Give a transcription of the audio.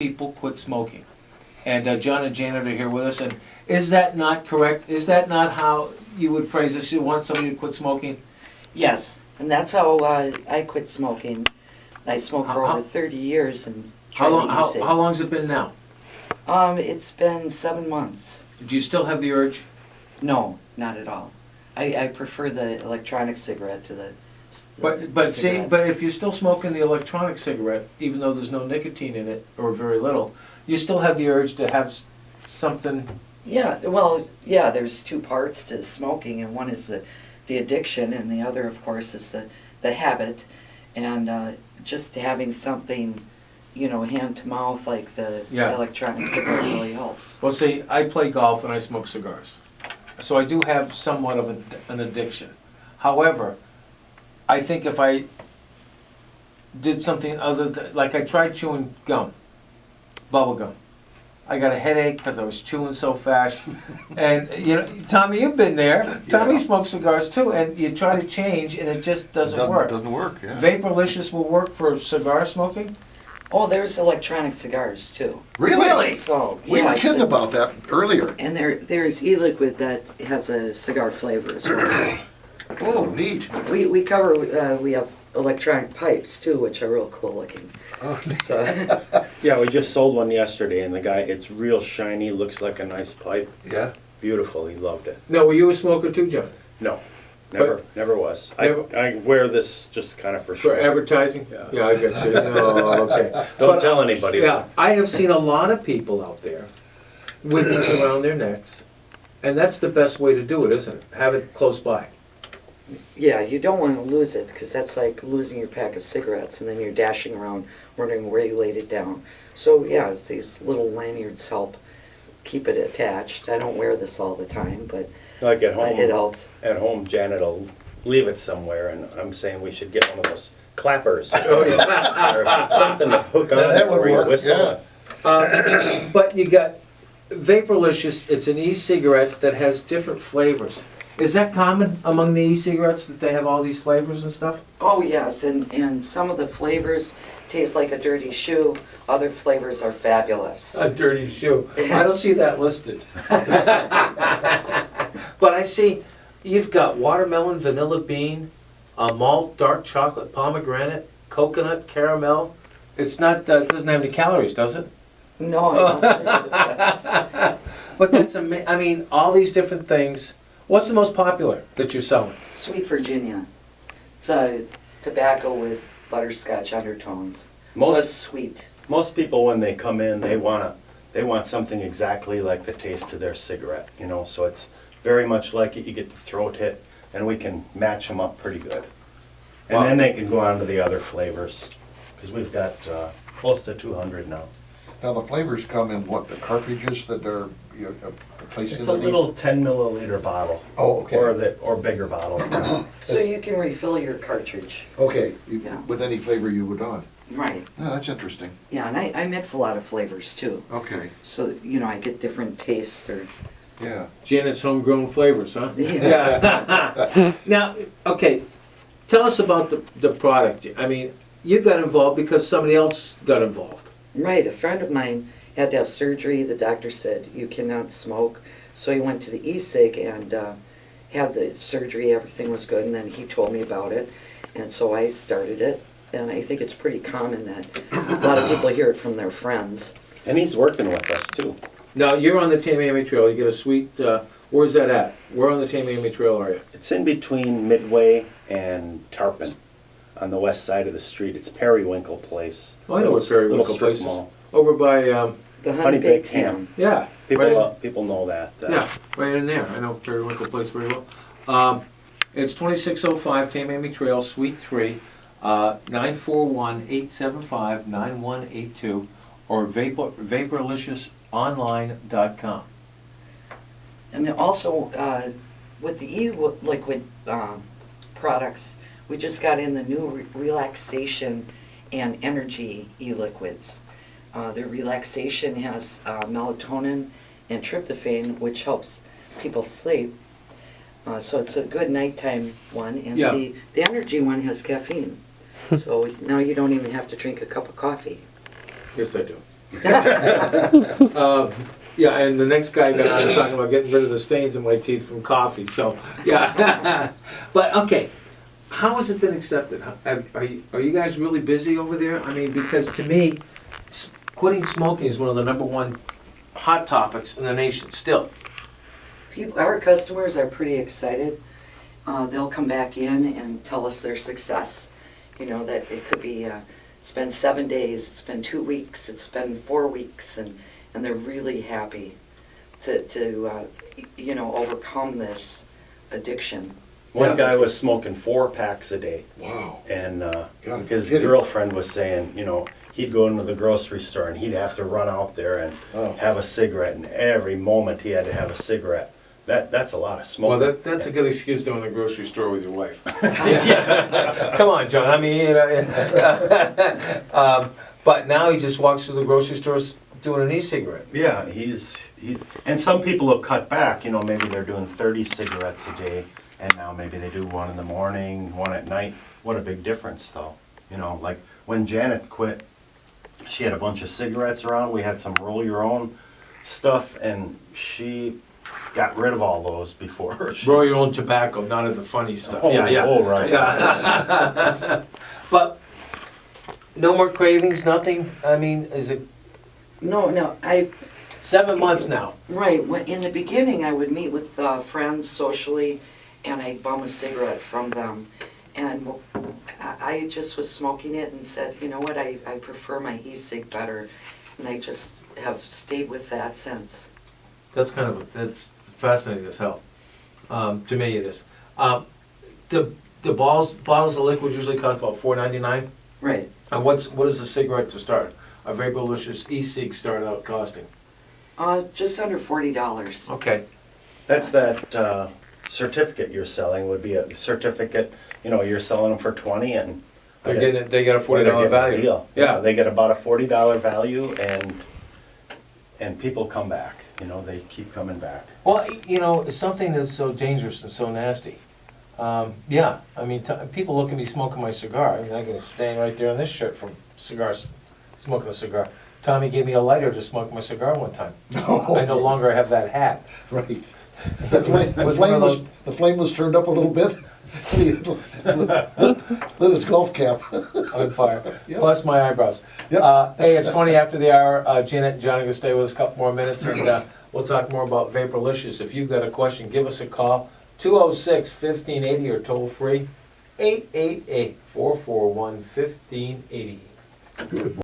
people quit smoking. And John and Janet are here with us, and is that not correct? Is that not how you would phrase this? You want somebody to quit smoking? Yes, and that's how I quit smoking. I smoked for over 30 years and tried How to long's it been now? It's been 7 months. Do you still have the urge? No, not at all. I prefer the electronic cigarette to the But cigarette. but if you're still smoking the electronic cigarette, even though there's no nicotine in it, or very little, you still have the urge to have something. Yeah, well, yeah, there's two parts to smoking, and one is the addiction, and the other, of course, is the habit. And just having something, hand to mouth like the electronic cigarette really helps. Well, see, I play golf and I smoke cigars, so I do have somewhat of an addiction. However, I think if I did something other than, like I tried chewing gum, bubble gum. I got a headache because I was chewing so fast. And, Tommy, you've been there. Tommy smokes cigars too, and you try to change and it just doesn't work. It doesn't work, yeah. Vaperlicious will work for cigar smoking? Oh, there's electronic cigars too. Really? So, We were kidding about that earlier. And there's e-liquid that has a cigar flavor as well. Oh, neat. We cover, we have electronic pipes too, which are real cool looking. Oh, So, Yeah, we just sold one yesterday, and the guy, it's real shiny, looks like a nice pipe. yeah. Beautiful, he loved it. No, were you a smoker too, John? No, never was. Never- I wear this just kind of for For show. advertising? Yeah. I guess you. Oh, okay. Don't But, tell anybody. Yeah, I have seen a lot of people out there with this around their necks, and that's the best way to do it, isn't it? Have it close by. yeah, you don't want to lose it because that's like losing your pack of cigarettes and then you're dashing around wondering where you laid it down. So yeah, these little lanyards help keep it attached. I don't wear this all the time, but Like at home. it helps. At home, Janet will leave it somewhere, and I'm saying we should get one of those clappers. Oh, yeah. Or something to hook on That would where you work, whistle. yeah. But you got Vaperlicious, it's an e-cigarette that has different flavors. Is that common among the e-cigarettes that they have all these flavors and stuff? Oh yes, and some of the flavors taste like a dirty shoe. Other flavors are fabulous. A dirty shoe. I don't see that listed. But I see you've got watermelon, vanilla bean, malt, dark chocolate, pomegranate, coconut, caramel. It's not, doesn't have any calories, does it? No, I don't think it does. But that's I mean, all these different things. What's the most popular that you're selling? Sweet Virginia. It's a tobacco with butterscotch undertones. So it's sweet. Most people, when they come in, they want something exactly like the taste of their cigarette, so it's very much like it. You get the throat hit, and we can match them up pretty good. And Wow. then they can go on to the other flavors, because we've got close to 200 now. Now, the flavors come in what, the cartridges that are placed It's into a these? little 10 milliliter bottle. Oh, okay. Or bigger bottles. So you can refill your cartridge. Okay, Yeah. with any flavor you would on. Right. Yeah, that's interesting. Yeah, and I mix a lot of flavors too. Okay, So, I get different tastes or yeah. Janet's homegrown flavors, huh? Yeah. Now, okay, tell us about the product. I mean, you got involved because somebody else got involved. Right, a friend of mine had to have surgery. The doctor said, you cannot smoke. So he went to the e-cig and had the surgery. Everything was good. And then he told me about it. And so I started it. And I think it's pretty common that a lot of people hear it from their friends. And he's working with us too. Now, you're on the Tamiami Trail. You get a sweet, where's that at? Where on the Tamiami Trail are you? It's in between Midway and Tarpon on the west side of the street. It's Periwinkle Place. Oh, I know what Periwinkle Little strip Place is. mall. Over by, The Honey honey baked baked ham. ham. yeah. People know that. Yeah, right in there. I know Periwinkle Place very well. It's 2605 Tamiami Trail, Suite 3, 941-875-9182, or vaporliciousonline.com. And then also, with the e-liquid products, we just got in the new relaxation and energy e-liquids. The relaxation has melatonin and tryptophan, which helps people sleep. So it's a good nighttime one. And Yeah. the energy one has caffeine. So now you don't even have to drink a cup of coffee. Yes, I do. Yeah, and the next guy got on talking about getting rid of the stains in my teeth from coffee, so, yeah. But, okay, how has it been accepted? Are you guys really busy over there? I mean, because to me, quitting smoking is one of the #1 hot topics in the nation, still. Our customers are pretty excited. They'll come back in and tell us their success. You know, that it could be, it's been 7 days, it's been 2 weeks, it's been 4 weeks, and they're really happy to you know, overcome this addiction. One Yeah. guy was smoking 4 packs a day, Wow. and Gotta be his kidding. girlfriend was saying, you know, he'd go into the grocery store and he'd have to run out there and Oh. have a cigarette, and every moment he had to have a cigarette. That's a lot of Well, smoking. that's a good excuse to go in the grocery store with your wife. Come on, John, I mean, you know, but now he just walks through the grocery stores doing an e-cigarette. Yeah, he's, and some people have cut back, you know, maybe they're doing 30 cigarettes a day, and now maybe they do 1 in the morning, 1 at night. What a big difference, though. You know, like when Janet quit, she had a bunch of cigarettes around, we had some roll your own stuff, and she got rid of all those before. Roll your own tobacco, none of the funny stuff. Oh, Yeah, yeah. oh, right. Yeah. But no more cravings, nothing? I mean, is it No, 7 months now? right, in the beginning, I would meet with friends socially, and I'd bum a cigarette from them. And I just was smoking it and said, you know what, I prefer my e-cig better. And I just have stayed with that since. That's that's fascinating as hell. To me it is. The bottles of liquid usually cost about $4.99. Right. And what is a cigarette to start? A Vaperlicious e-cig start out costing? Just under $40. Okay. That's that certificate you're selling would be a certificate, you know, you're selling them for 20 and They get a Or they're $40 getting a value. deal. Yeah. They get about a $40 value, and people come back, you know, they keep coming back. Well, you know, it's something that's so dangerous and so nasty. Yeah, I mean, people look at me smoking my cigar. I mean, I got a stain right there on this shirt from cigars, smoking a cigar. Tommy gave me a lighter to smoke my cigar one time. I no longer have that hat. Right. The flame was turned up a little bit. Lit his golf cap. On fire, Yep. plus my eyebrows. Yep. Hey, it's 20 after the hour. Janet and Johnny are gonna stay with us a couple more minutes, and we'll talk more about Vaperlicious. If you've got a question, give us a call, 206-1580, or toll free, 888-441-1580. Good.